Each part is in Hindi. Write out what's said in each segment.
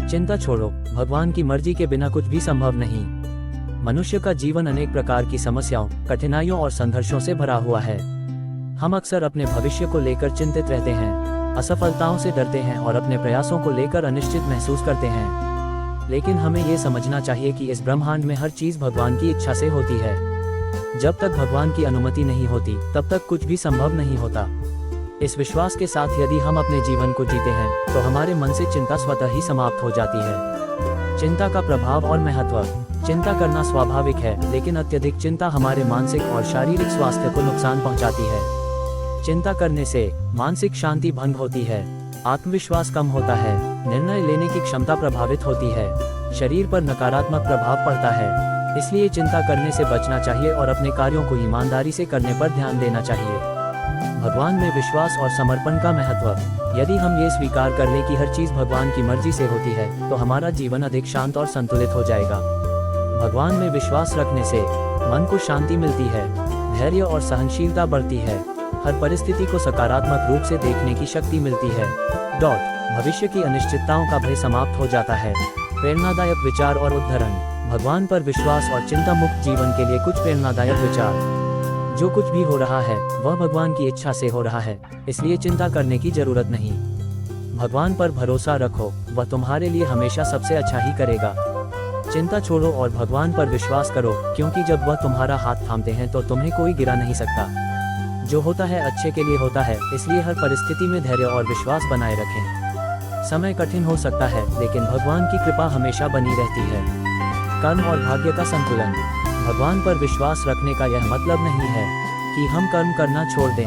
चिंता छोड़ो, भगवान की मर्जी के बिना कुछ भी संभव नहीं। मनुष्य का जीवन अनेक प्रकार की समस्याओं, कठिनाइयों और संघर्षों से भरा हुआ है। हम अक्सर अपने भविष्य को लेकर चिंतित रहते हैं, असफलताओं से डरते हैं और अपने प्रयासों को लेकर अनिश्चित महसूस करते हैं। लेकिन हमें ये समझना चाहिए कि इस ब्रह्मांड में हर चीज भगवान की इच्छा से होती है। जब तक भगवान की अनुमति नहीं होती, तब तक कुछ भी संभव नहीं होता। इस विश्वास के साथ यदि हम अपने जीवन को जीते हैं, तो हमारे मन से चिंता स्वतः ही समाप्त हो जाती है। चिंता का प्रभाव और महत्व। चिंता करना स्वाभाविक है, लेकिन अत्यधिक चिंता हमारे मानसिक और शारीरिक स्वास्थ्य को नुकसान पहुंचाती है। चिंता करने से मानसिक शांति भंग होती है, आत्मविश्वास कम होता है, निर्णय लेने की क्षमता प्रभावित होती है, शरीर पर नकारात्मक प्रभाव पड़ता है। इसलिए चिंता करने से बचना चाहिए और अपने कार्यों को ईमानदारी से करने पर ध्यान देना चाहिए। भगवान में विश्वास और समर्पण का महत्व। यदि हम ये स्वीकार कर लें कि हर चीज भगवान की मर्जी से होती है, तो हमारा जीवन अधिक शांत और संतुलित हो जाएगा। भगवान में विश्वास रखने से मन को शांति मिलती है, धैर्य और सहनशीलता बढ़ती है, हर परिस्थिति को सकारात्मक रूप से देखने की शक्ति मिलती है। भविष्य की अनिश्चितताओं का भय समाप्त हो जाता है। प्रेरणादायक विचार और उद्धरण। भगवान पर विश्वास और चिंता मुक्त जीवन के लिए कुछ प्रेरणादायक विचार। जो कुछ भी हो रहा है, वह भगवान की इच्छा से हो रहा है, इसलिए चिंता करने की जरूरत नहीं। भगवान पर भरोसा रखो, वह तुम्हारे लिए हमेशा सबसे अच्छा ही करेगा। चिंता छोड़ो और भगवान पर विश्वास करो, क्योंकि जब वह तुम्हारा हाथ थामते हैं तो तुम्हें कोई गिरा नहीं सकता। जो होता है अच्छे के लिए होता है, इसलिए हर परिस्थिति में धैर्य और विश्वास बनाए रखें। समय कठिन हो सकता है, लेकिन भगवान की कृपा हमेशा बनी रहती है। कर्म और भाग्य का संतुलन। भगवान पर विश्वास रखने का यह मतलब नहीं है कि हम कर्म करना छोड़ दें।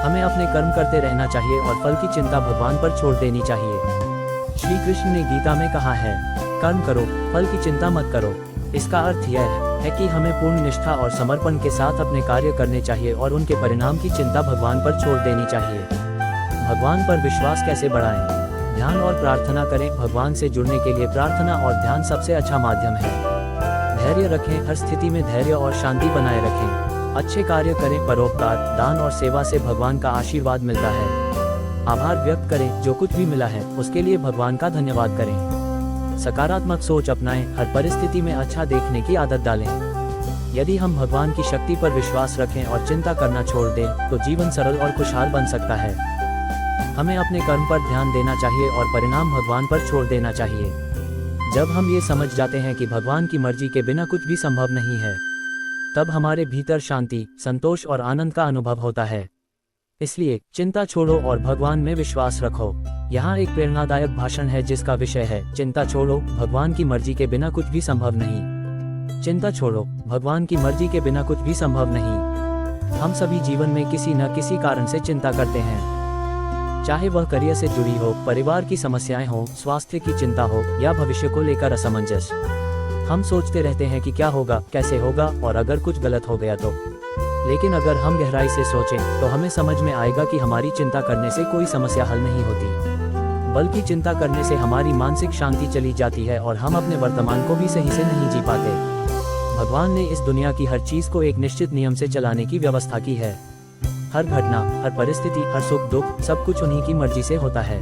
हमें अपने कर्म करते रहना चाहिए और फल की चिंता भगवान पर छोड़ देनी चाहिए। श्री कृष्ण ने गीता में कहा है, कर्म करो, फल की चिंता मत करो। इसका अर्थ यह है कि हमें पूर्ण निष्ठा और समर्पण के साथ अपने कार्य करने चाहिए और उनके परिणाम की चिंता भगवान पर छोड़ देनी चाहिए। भगवान पर विश्वास कैसे बढ़ाएं? ध्यान और प्रार्थना करें। भगवान से जुड़ने के लिए प्रार्थना और ध्यान सबसे अच्छा माध्यम है। धैर्य रखें, हर स्थिति में धैर्य और शांति बनाए रखें। अच्छे कार्य करें, परोपकार, दान और सेवा से भगवान का आशीर्वाद मिलता है। आभार व्यक्त करें, जो कुछ भी मिला है उसके लिए भगवान का धन्यवाद करें। सकारात्मक सोच अपनाएं, हर परिस्थिति में अच्छा देखने की आदत डालें। यदि हम भगवान की शक्ति पर विश्वास रखें और चिंता करना छोड़ दें, तो जीवन सरल और खुशहाल बन सकता है। हमें अपने कर्म पर ध्यान देना चाहिए और परिणाम भगवान पर छोड़ देना चाहिए। जब हम ये समझ जाते हैं कि भगवान की मर्जी के बिना कुछ भी संभव नहीं है, तब हमारे भीतर शांति, संतोष और आनंद का अनुभव होता है। इसलिए चिंता छोड़ो और भगवान में विश्वास रखो। यहाँ एक प्रेरणादायक भाषण है जिसका विषय है, चिंता छोड़ो, भगवान की मर्जी के बिना कुछ भी संभव नहीं। चिंता छोड़ो, भगवान की मर्जी के बिना कुछ भी संभव नहीं। हम सभी जीवन में किसी न किसी कारण से चिंता करते हैं, चाहे वह करियर से जुड़ी हो, परिवार की समस्याएं हो, स्वास्थ्य की चिंता हो या भविष्य को लेकर असमंजस। हम सोचते रहते हैं कि क्या होगा, कैसे होगा और अगर कुछ गलत हो गया तो। लेकिन अगर हम गहराई से सोचें, तो हमें समझ में आएगा कि हमारी चिंता करने से कोई समस्या हल नहीं होती, बल्कि चिंता करने से हमारी मानसिक शांति चली जाती है और हम अपने वर्तमान को भी सही से नहीं जी पाते। भगवान ने इस दुनिया की हर चीज को एक निश्चित नियम से चलाने की व्यवस्था की है। हर घटना, हर परिस्थिति, हर सुख दुख, सब कुछ उन्हीं की मर्जी से होता है।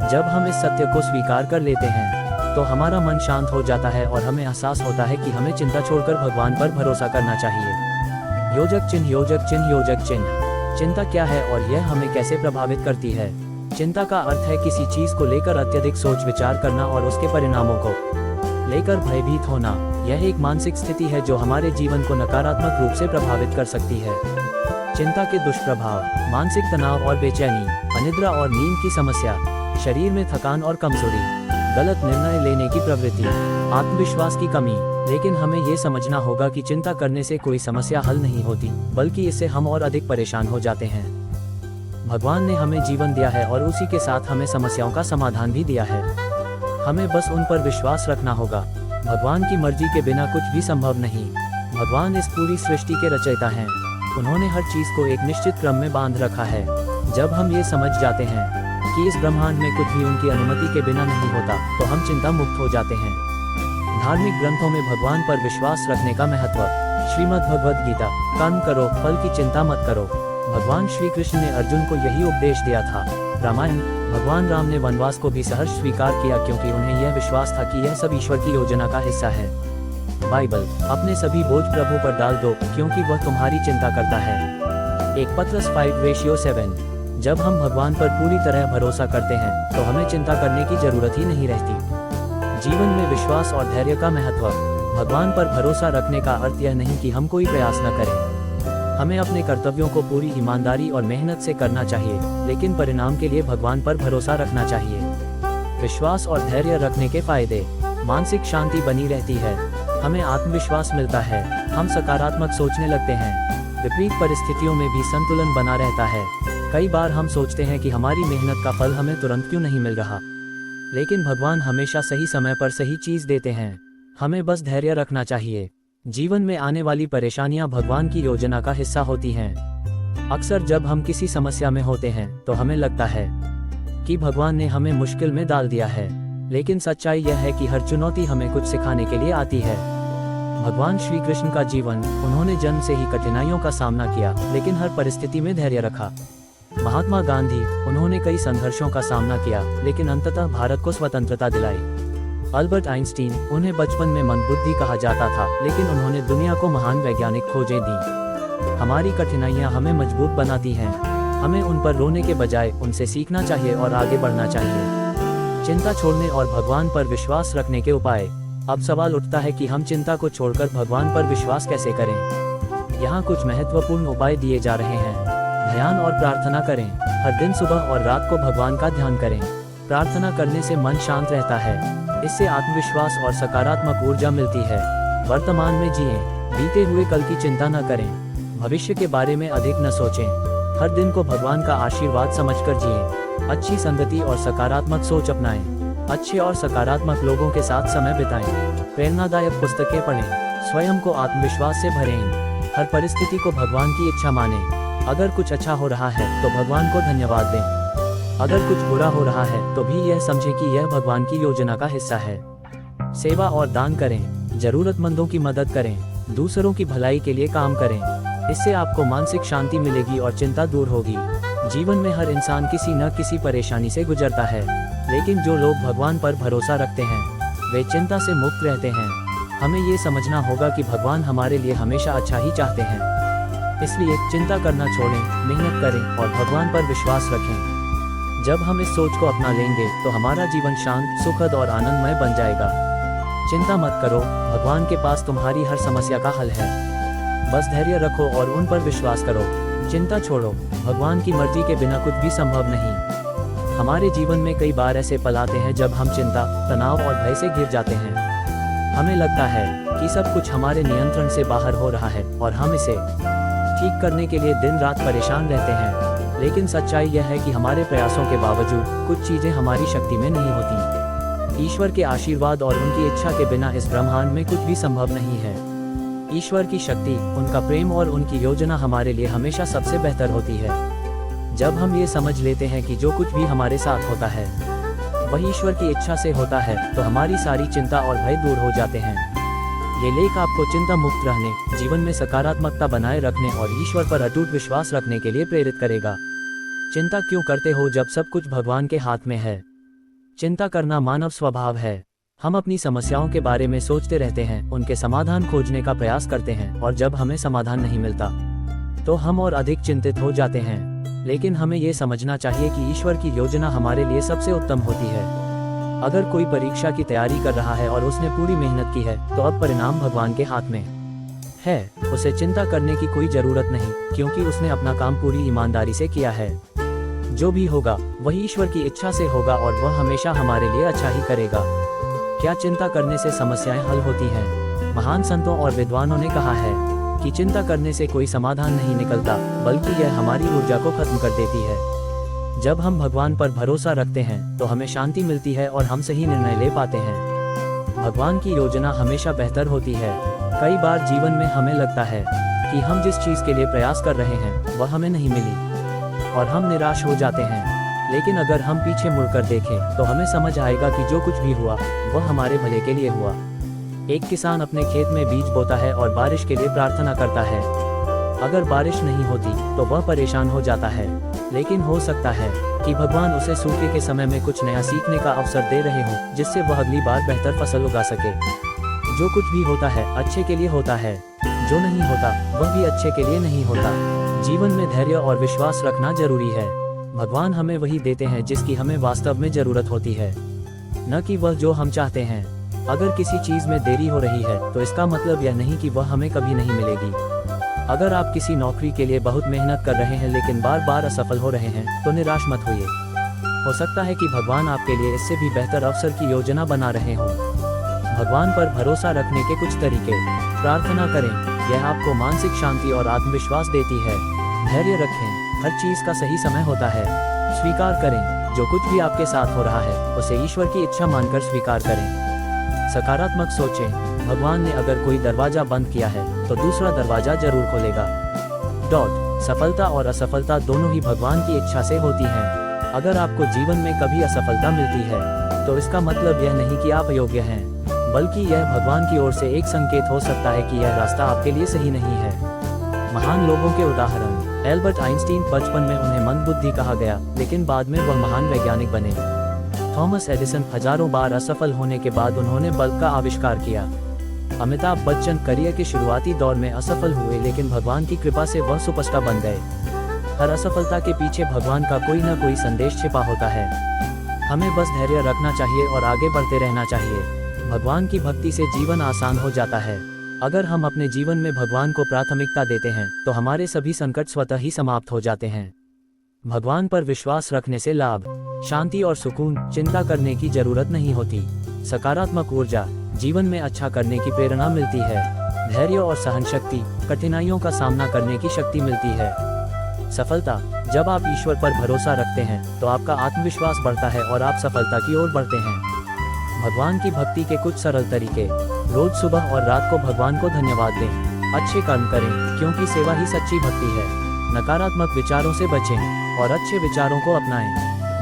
जब हम इस सत्य को स्वीकार कर लेते हैं, तो हमारा मन शांत हो जाता है और हमें एहसास होता है कि हमें चिंता छोड़कर भगवान पर भरोसा करना चाहिए। योजक चिन्ह, योजक चिन्ह, योजक चिन्ह। चिंता क्या है और यह हमें कैसे प्रभावित करती है? चिंता का अर्थ है किसी चीज को लेकर अत्यधिक सोच विचार करना और उसके परिणामों को लेकर भयभीत होना। यह एक मानसिक स्थिति है जो हमारे जीवन को नकारात्मक रूप से प्रभावित कर सकती है। चिंता के दुष्प्रभाव: मानसिक तनाव और बेचैनी, अनिद्रा और नींद की समस्या, शरीर में थकान और कमजोरी, गलत निर्णय लेने की प्रवृत्ति, आत्मविश्वास की कमी। लेकिन हमें ये समझना होगा कि चिंता करने से कोई समस्या हल नहीं होती, बल्कि इससे हम और अधिक परेशान हो जाते हैं। भगवान ने हमें जीवन दिया है और उसी के साथ हमें समस्याओं का समाधान भी दिया है। हमें बस उन पर विश्वास रखना होगा। भगवान की मर्जी के बिना कुछ भी संभव नहीं। भगवान इस पूरी सृष्टि के रचयिता हैं। उन्होंने हर चीज को एक निश्चित क्रम में बांध रखा है। जब हम ये समझ जाते हैं कि इस ब्रह्मांड में कुछ भी उनकी अनुमति के बिना नहीं होता, तो हम चिंता मुक्त हो जाते हैं। धार्मिक ग्रंथों में भगवान पर विश्वास रखने का महत्व। श्रीमद् भगवद गीता। कर्म करो, फल की चिंता मत करो। भगवान श्री कृष्ण ने अर्जुन को यही उपदेश दिया था। रामायण भगवान राम ने वनवास को भी सहर्ष स्वीकार किया क्योंकि उन्हें यह विश्वास था कि यह सब ईश्वर की योजना का हिस्सा है। बाइबल, अपने सभी बोझ प्रभु पर डाल दो क्योंकि वह तुम्हारी चिंता करता है। 1:5:7। जब हम भगवान पर पूरी तरह भरोसा करते हैं तो हमें चिंता करने की जरूरत ही नहीं रहती। जीवन में विश्वास और धैर्य का महत्व। भगवान पर भरोसा रखने का अर्थ यह नहीं कि हम कोई प्रयास न करें। हमें अपने कर्तव्यों को पूरी ईमानदारी और मेहनत से करना चाहिए, लेकिन परिणाम के लिए भगवान पर भरोसा रखना चाहिए। विश्वास और धैर्य रखने के फायदे। मानसिक शांति बनी रहती है, हमें आत्मविश्वास मिलता है, हम सकारात्मक सोचने लगते हैं, विपरीत परिस्थितियों में भी संतुलन बना रहता है। कई बार हम सोचते हैं कि हमारी मेहनत का फल हमें तुरंत क्यों नहीं मिल रहा, लेकिन भगवान हमेशा सही समय पर सही चीज देते हैं। हमें बस धैर्य रखना चाहिए। जीवन में आने वाली परेशानियां भगवान की योजना का हिस्सा होती हैं। अक्सर जब हम किसी समस्या में होते हैं तो हमें लगता है कि भगवान ने हमें मुश्किल में डाल दिया है, लेकिन सच्चाई यह है कि हर चुनौती हमें कुछ सिखाने के लिए आती है। भगवान श्री कृष्ण का जीवन, उन्होंने जन्म से ही कठिनाइयों का सामना किया, लेकिन हर परिस्थिति में धैर्य रखा। महात्मा गांधी, उन्होंने कई संघर्षों का सामना किया, लेकिन अंततः भारत को स्वतंत्रता दिलाई। अल्बर्ट आइंस्टीन, उन्हें बचपन में मंदबुद्धि कहा जाता था, लेकिन उन्होंने दुनिया को महान वैज्ञानिक खोजें दी। हमारी कठिनाइयां हमें मजबूत बनाती हैं। हमें उन पर रोने के बजाय उनसे सीखना चाहिए और आगे बढ़ना चाहिए। चिंता छोड़ने और भगवान पर विश्वास रखने के उपाय। अब सवाल उठता है कि हम चिंता को छोड़कर भगवान पर विश्वास कैसे करें। यहाँ कुछ महत्वपूर्ण उपाय दिए जा रहे हैं। ध्यान और प्रार्थना करें। हर दिन सुबह और रात को भगवान का ध्यान करें। प्रार्थना करने से मन शांत रहता है, इससे आत्मविश्वास और सकारात्मक ऊर्जा मिलती है। वर्तमान में जिएं, बीते हुए कल की चिंता न करें। भविष्य के बारे में अधिक न सोचें। हर दिन को भगवान का आशीर्वाद समझकर जिएं। अच्छी संगति और सकारात्मक सोच अपनाएं। अच्छे और सकारात्मक लोगों के साथ समय बिताएं। प्रेरणादायक पुस्तकें पढ़ें। स्वयं को आत्मविश्वास से भरें। हर परिस्थिति को भगवान की इच्छा मानें। अगर कुछ अच्छा हो रहा है तो भगवान को धन्यवाद दें। अगर कुछ बुरा हो रहा है तो भी यह समझें कि यह भगवान की योजना का हिस्सा है। सेवा और दान करें। जरूरतमंदों की मदद करें। दूसरों की भलाई के लिए काम करें। इससे आपको मानसिक शांति मिलेगी और चिंता दूर होगी। जीवन में हर इंसान किसी न किसी परेशानी से गुजरता है, लेकिन जो लोग भगवान पर भरोसा रखते हैं वे चिंता से मुक्त रहते हैं। हमें ये समझना होगा कि भगवान हमारे लिए हमेशा अच्छा ही चाहते हैं। इसलिए चिंता करना छोड़ें, मेहनत करें और भगवान पर विश्वास रखें। जब हम इस सोच को अपना लेंगे तो हमारा जीवन शांत, सुखद और आनंदमय बन जाएगा। चिंता मत करो, भगवान के पास तुम्हारी हर समस्या का हल है। बस धैर्य रखो और उन पर विश्वास करो। चिंता छोड़ो, भगवान की मर्जी के बिना कुछ भी संभव नहीं। हमारे जीवन में कई बार ऐसे पल आते हैं जब हम चिंता, तनाव और भय से घिर जाते हैं। हमें लगता है कि सब कुछ हमारे नियंत्रण से बाहर हो रहा है और हम इसे ठीक करने के लिए दिन रात परेशान रहते हैं। लेकिन सच्चाई यह है कि हमारे प्रयासों के बावजूद कुछ चीजें हमारी शक्ति में नहीं होती। ईश्वर के आशीर्वाद और उनकी इच्छा के बिना इस ब्रह्मांड में कुछ भी संभव नहीं है। ईश्वर की शक्ति, उनका प्रेम और उनकी योजना हमारे लिए हमेशा सबसे बेहतर होती है। जब हम ये समझ लेते हैं कि जो कुछ भी हमारे साथ होता है वह ईश्वर की इच्छा से होता है, तो हमारी सारी चिंता और भय दूर हो जाते हैं। ये लेख आपको चिंता मुक्त रहने, जीवन में सकारात्मकता बनाए रखने और ईश्वर पर अटूट विश्वास रखने के लिए प्रेरित करेगा। चिंता क्यों करते हो जब सब कुछ भगवान के हाथ में है? चिंता करना मानव स्वभाव है। हम अपनी समस्याओं के बारे में सोचते रहते हैं, उनके समाधान खोजने का प्रयास करते हैं और जब हमें समाधान नहीं मिलता तो हम और अधिक चिंतित हो जाते हैं। लेकिन हमें ये समझना चाहिए कि ईश्वर की योजना हमारे लिए सबसे उत्तम होती है। अगर कोई परीक्षा की तैयारी कर रहा है और उसने पूरी मेहनत की है तो अब परिणाम भगवान के हाथ में है। उसे चिंता करने की कोई जरूरत नहीं, क्योंकि उसने अपना काम पूरी ईमानदारी से किया है। जो भी होगा वही ईश्वर की इच्छा से होगा और वह हमेशा हमारे लिए अच्छा ही करेगा। क्या चिंता करने से समस्याएं हल होती हैं? महान संतों और विद्वानों ने कहा है कि चिंता करने से कोई समाधान नहीं निकलता, बल्कि यह हमारी ऊर्जा को खत्म कर देती है। जब हम भगवान पर भरोसा रखते हैं तो हमें शांति मिलती है और हम सही निर्णय ले पाते हैं। भगवान की योजना हमेशा बेहतर होती है। कई बार जीवन में हमें लगता है कि हम जिस चीज के लिए प्रयास कर रहे हैं वह हमें नहीं मिली और हम निराश हो जाते हैं। लेकिन अगर हम पीछे मुड़कर देखें तो हमें समझ आएगा कि जो कुछ भी हुआ वह हमारे भले के लिए हुआ। एक किसान अपने खेत में बीज बोता है और बारिश के लिए प्रार्थना करता है। अगर बारिश नहीं होती तो वह परेशान हो जाता है, लेकिन हो सकता है कि भगवान उसे सूखे के समय में कुछ नया सीखने का अवसर दे रहे हों, जिससे वह अगली बार बेहतर फसल उगा सके। जो कुछ भी होता है अच्छे के लिए होता है, जो नहीं होता वह भी अच्छे के लिए नहीं होता। जीवन में धैर्य और विश्वास रखना जरूरी है। भगवान हमें वही देते हैं जिसकी हमें वास्तव में जरूरत होती है, न कि वह जो हम चाहते हैं। अगर किसी चीज में देरी हो रही है तो इसका मतलब यह नहीं कि वह हमें कभी नहीं मिलेगी। अगर आप किसी नौकरी के लिए बहुत मेहनत कर रहे हैं लेकिन बार बार असफल हो रहे हैं तो निराश मत होइए। हो सकता है कि भगवान आपके लिए इससे भी बेहतर अवसर की योजना बना रहे हों। भगवान पर भरोसा रखने के कुछ तरीके। प्रार्थना करें, यह आपको मानसिक शांति और आत्मविश्वास देती है। धैर्य रखें, हर चीज का सही समय होता है। स्वीकार करें, जो कुछ भी आपके साथ हो रहा है उसे ईश्वर की इच्छा मानकर स्वीकार करें। सकारात्मक सोचें, भगवान ने अगर कोई दरवाजा बंद किया है तो दूसरा दरवाजा जरूर खोलेगा। सफलता और असफलता दोनों ही भगवान की इच्छा से होती हैं। अगर आपको जीवन में कभी असफलता मिलती है तो इसका मतलब यह नहीं कि आप अयोग्य हैं, बल्कि यह भगवान की ओर से एक संकेत हो सकता है कि यह रास्ता आपके लिए सही नहीं है। महान लोगों के उदाहरण। एल्बर्ट आइंस्टीन बचपन में उन्हें मंदबुद्धि कहा गया, लेकिन बाद में वह महान वैज्ञानिक बने। थॉमस एडिसन हजारों बार असफल होने के बाद उन्होंने बल्ब का आविष्कार किया। अमिताभ बच्चन करियर के शुरुआती दौर में असफल हुए, लेकिन भगवान की कृपा से वह सुपरस्टार बन गए। हर असफलता के पीछे भगवान का कोई न कोई संदेश छिपा होता है। हमें बस धैर्य रखना चाहिए और आगे बढ़ते रहना चाहिए। भगवान की भक्ति से जीवन आसान हो जाता है। अगर हम अपने जीवन में भगवान को प्राथमिकता देते हैं तो हमारे सभी संकट स्वतः ही समाप्त हो जाते हैं। भगवान पर विश्वास रखने से लाभ, शांति और सुकून। चिंता करने की जरूरत नहीं होती। सकारात्मक ऊर्जा, जीवन में अच्छा करने की प्रेरणा मिलती है। धैर्य और सहनशक्ति, कठिनाइयों का सामना करने की शक्ति मिलती है। सफलता, जब आप ईश्वर पर भरोसा रखते हैं तो आपका आत्मविश्वास बढ़ता है और आप सफलता की ओर बढ़ते हैं। भगवान की भक्ति के कुछ सरल तरीके। रोज सुबह और रात को भगवान को धन्यवाद दें। अच्छे कर्म करें, क्योंकि सेवा ही सच्ची भक्ति है। नकारात्मक विचारों से बचें और अच्छे विचारों को अपनाएं।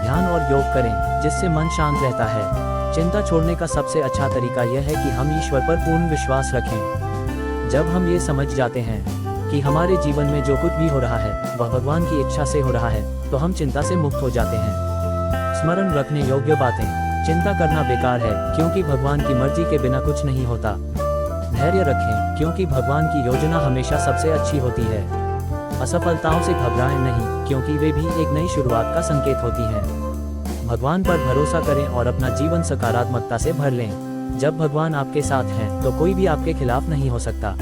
ध्यान और योग करें, जिससे मन शांत रहता है। चिंता छोड़ने का सबसे अच्छा तरीका यह है कि हम ईश्वर पर पूर्ण विश्वास रखें। जब हम ये समझ जाते हैं कि हमारे जीवन में जो कुछ भी हो रहा है वह भगवान की इच्छा से हो रहा है, तो हम चिंता से मुक्त हो जाते हैं। स्मरण रखने योग्य बातें। चिंता करना बेकार है, क्योंकि भगवान की मर्जी के बिना कुछ नहीं होता। धैर्य रखें, क्योंकि भगवान की योजना हमेशा सबसे अच्छी होती है। असफलताओं से घबराएं नहीं, क्योंकि वे भी एक नई शुरुआत का संकेत होती हैं। भगवान पर भरोसा करें और अपना जीवन सकारात्मकता से भर लें। जब भगवान आपके साथ हैं तो कोई भी आपके खिलाफ नहीं हो सकता।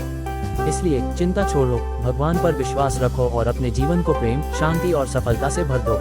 इसलिए चिंता छोड़ो, भगवान पर विश्वास रखो और अपने जीवन को प्रेम, शांति और सफलता से भर दो।